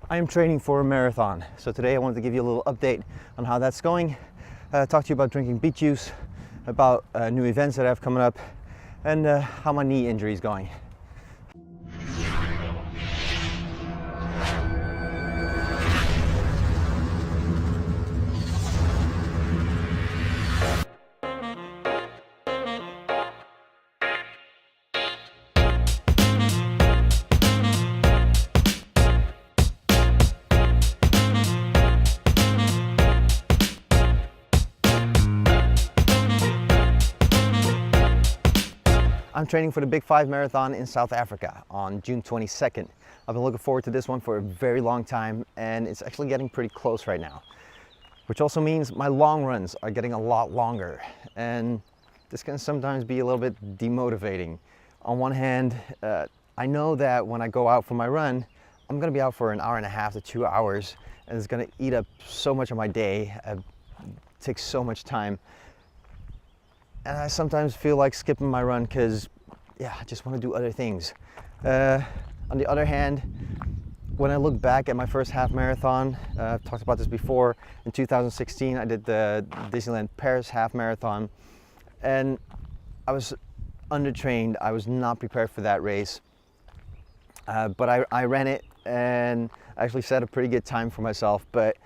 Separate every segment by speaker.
Speaker 1: I am training for a marathon, so today I wanted to give you a little update on how that's going, talk to you about drinking beet juice, about new events that I have coming up, and how my knee injury is going. I'm training for the Big 5 Marathon in South Africa on June 22nd. I've been looking forward to this one for a very long time, and it's actually getting pretty close right now. Which also means my long runs are getting a lot longer, and this can sometimes be a little bit demotivating. On one hand, I know that when I go out for my run, I'm gonna be out for an hour and a half to 2 hours, and it's gonna eat up so much of my day, takes so much time. And I sometimes feel like skipping my run because, yeah, I just want to do other things. On the other hand, when I look back at my first half marathon, I've talked about this before, in 2016 I did the Disneyland Paris half marathon, and I was undertrained. I was not prepared for that race, but I ran it and I actually set a pretty good time for myself, but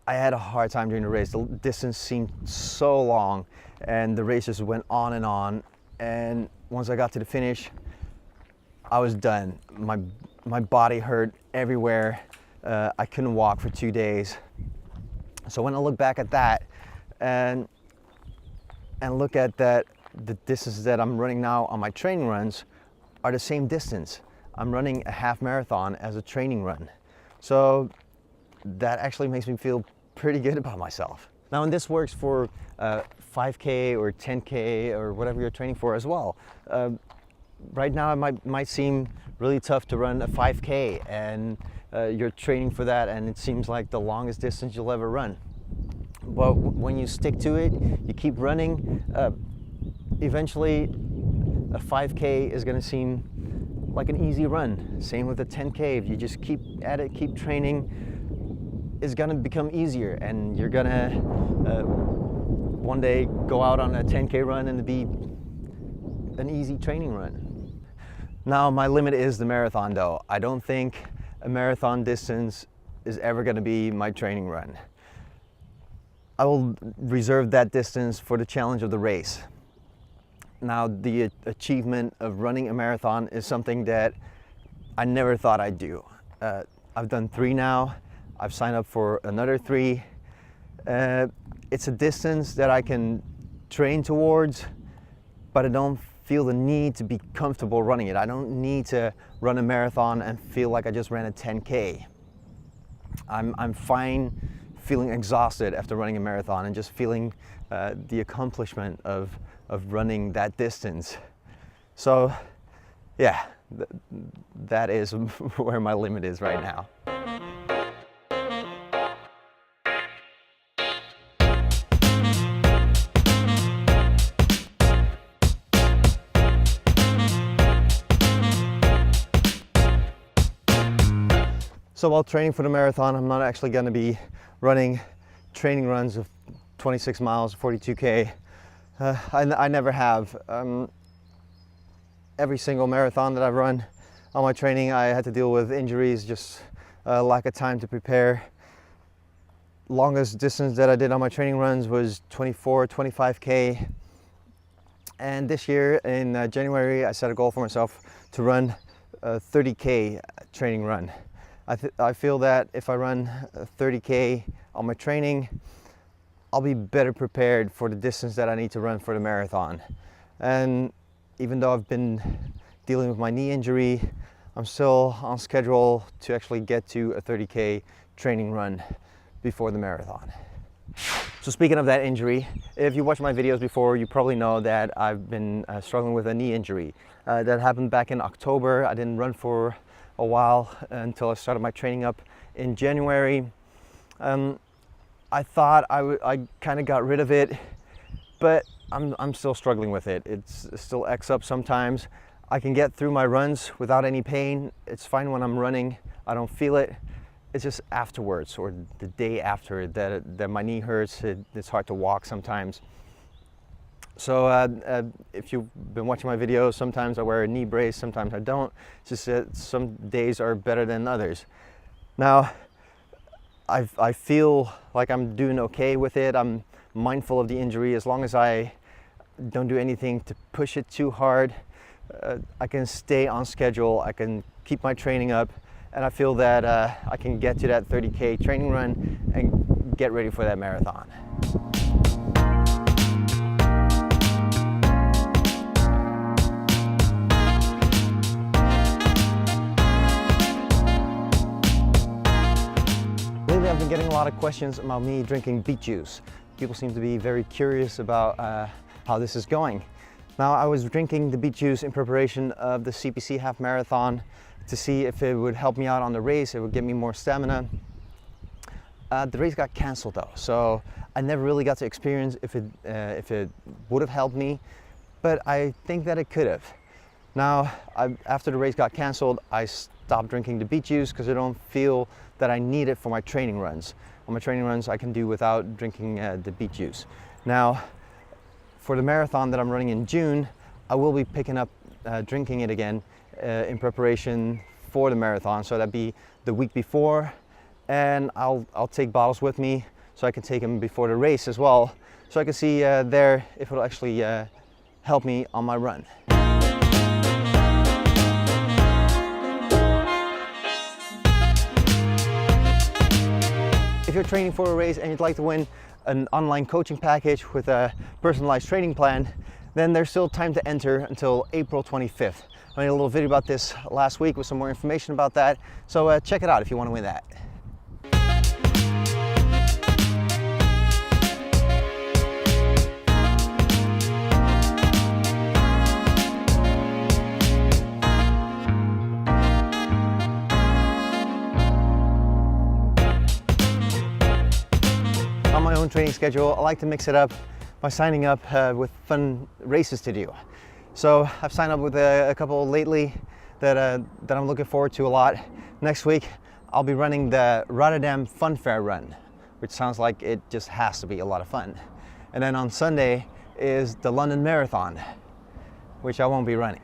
Speaker 1: I had a hard time during the race. The distance seemed so long and the race just went on, and once I got to the finish, I was done. My body hurt everywhere. I couldn't walk for 2 days. So when I look back at that and look at that, the distance that I'm running now on my training runs are the same distance. I'm running a half marathon as a training run. So that actually makes me feel pretty good about myself. Now, and this works for 5K or 10K or whatever you're training for as well. Right now it might seem really tough to run a 5K, and you're training for that and it seems like the longest distance you'll ever run. But when you stick to it, you keep running, eventually a 5K is going to seem like an easy run. Same with a 10K. If you just keep at it, keep training, it's gonna become easier, and you're gonna one day go out on a 10K run and it'll be an easy training run. Now, my limit is the marathon though. I don't think a marathon distance is ever gonna be my training run. I will reserve that distance for the challenge of the race. Now, the achievement of running a marathon is something that I never thought I'd do. I've done 3 now. I've signed up for another 3. It's a distance that I can train towards, but I don't feel the need to be comfortable running it. I don't need to run a marathon and feel like I just ran a 10K. I'm fine feeling exhausted after running a marathon and just feeling the accomplishment of running that distance. So yeah, that is where my limit is right now. So while training for the marathon, I'm not actually going to be running training runs of 26 miles, 42K. I never have. Every single marathon that I've run on my training, I had to deal with injuries, just lack of time to prepare. Longest distance that I did on my training runs was 24, 25K. And this year in January, I set a goal for myself to run a 30K training run. I feel that if I run 30K on my training, I'll be better prepared for the distance that I need to run for the marathon. And even though I've been dealing with my knee injury, I'm still on schedule to actually get to a 30K training run before the marathon. So speaking of that injury, if you watched my videos before, you probably know that I've been struggling with a knee injury. That happened back in October. I didn't run for a while until I started my training up in January. I thought I kind of got rid of it, but I'm still struggling with it. It still acts up sometimes. I can get through my runs without any pain. It's fine when I'm running. I don't feel it. it's just afterwards or the day after that my knee hurts. It's hard to walk sometimes. So if you've been watching my videos, sometimes I wear a knee brace, sometimes I don't. It's just that some days are better than others. Now, I feel like I'm doing okay with it. I'm mindful of the injury. As long as I don't do anything to push it too hard, I can stay on schedule, I can keep my training up, and I feel that I can get to that 30K training run and get ready for that marathon. Lately I've been getting a lot of questions about me drinking beet juice. People seem to be very curious about how this is going. Now, I was drinking the beet juice in preparation of the CPC half marathon to see if it would help me out on the race, it would give me more stamina. The race got canceled though, so I never really got to experience if it would have helped me, but I think that it could have. Now, after the race got canceled, I stopped drinking the beet juice because I don't feel that I need it for my training runs. On my training runs, I can do without drinking the beet juice. Now, for the marathon that I'm running in June, I will be picking up drinking it again in preparation for the marathon. So that'd be the week before, and I'll take bottles with me so I can take them before the race as well, so I can see there if it'll actually help me on my run. If you're training for a race and you'd like to win an online coaching package with a personalized training plan, then there's still time to enter until April 25th. I made a little video about this last week with some more information about that, so check it out if you want to win that. On my own training schedule, I like to mix it up by signing up with fun races to do. So I've signed up with a couple lately that I'm looking forward to a lot. Next week, I'll be running the Rotterdam Fun Fair Run, which sounds like it just has to be a lot of fun. And then on Sunday is the London Marathon, which I won't be running.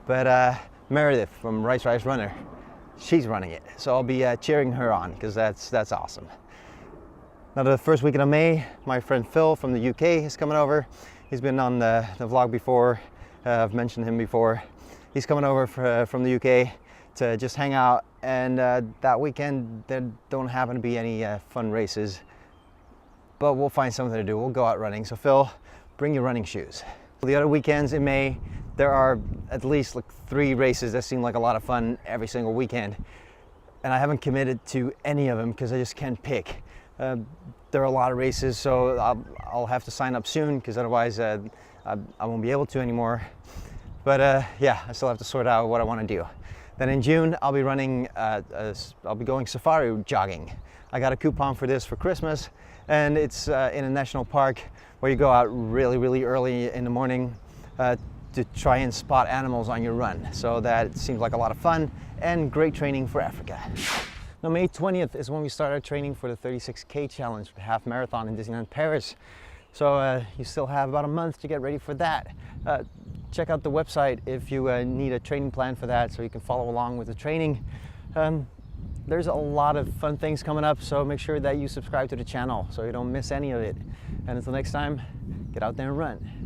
Speaker 1: But Meredith from Rice Rice Runner, she's running it. So I'll be cheering her on because that's awesome. Now, the first weekend of May, my friend Phil from the UK is coming over. He's been on the vlog before. I've mentioned him before. He's coming over from the UK to just hang out, and that weekend there don't happen to be any fun races, but we'll find something to do. We'll go out running. So Phil, bring your running shoes. The other weekends in May, there are at least like 3 races that seem like a lot of fun every single weekend, and I haven't committed to any of them because I just can't pick. There are a lot of races, so I'll have to sign up soon because otherwise I won't be able to anymore. But yeah, I still have to sort out what I want to do. Then in June, I'll be running, I'll be going safari jogging. I got a coupon for this for Christmas, and it's in a national park where you go out really, really early in the morning to try and spot animals on your run. So that seems like a lot of fun and great training for Africa. Now, May 20th is when we start our training for the 36K challenge, the half marathon in Disneyland Paris. So you still have about a month to get ready for that. Check out the website if you need a training plan for that so you can follow along with the training. There's a lot of fun things coming up, so make sure that you subscribe to the channel so you don't miss any of it. And until next time, get out there and run.